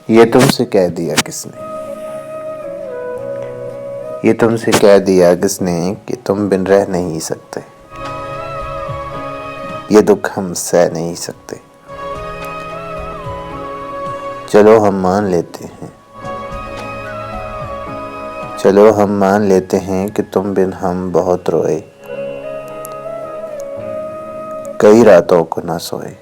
ये तुमसे कह दिया किसने, ये तुमसे कह दिया किसने कि तुम बिन रह नहीं सकते, ये दुख हम सह नहीं सकते। चलो हम मान लेते हैं, चलो हम मान लेते हैं कि तुम बिन हम बहुत रोए, कई रातों को ना सोए।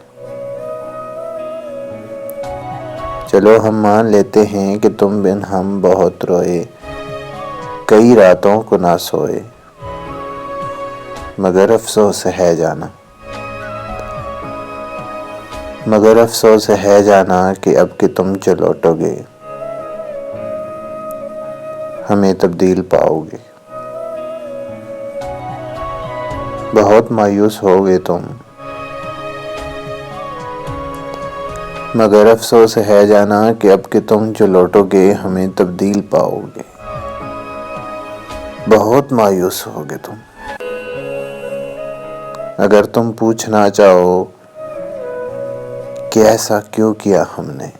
चलो हम मान लेते हैं कि तुम बिन हम बहुत रोए, कई रातों को ना सोए। मगर अफसोस है जाना, मगर अफसोस है जाना कि अब कि तुम जो लौटोगे हमें तब्दील पाओगे। बहुत मायूस होगे तुम, मगर अफसोस है जाना कि अब कि तुम जो लौटोगे हमें तब्दील पाओगे। बहुत मायूस होगे तुम। अगर तुम पूछना चाहो कि ऐसा क्यों किया हमने,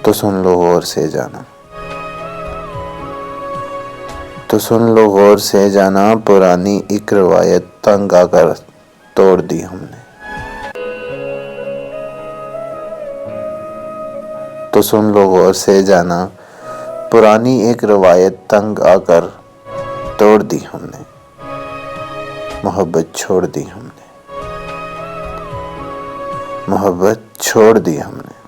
तो सुन लो गौर से जाना, तो सुन लो गौर से जाना, पुरानी एक रवायत तंग आकर तोड़ दी हमने। तो सुन लो गौर से जाना, पुरानी एक रवायत तंग आकर तोड़ दी हमने, मोहब्बत छोड़ दी हमने, मोहब्बत छोड़ दी हमने।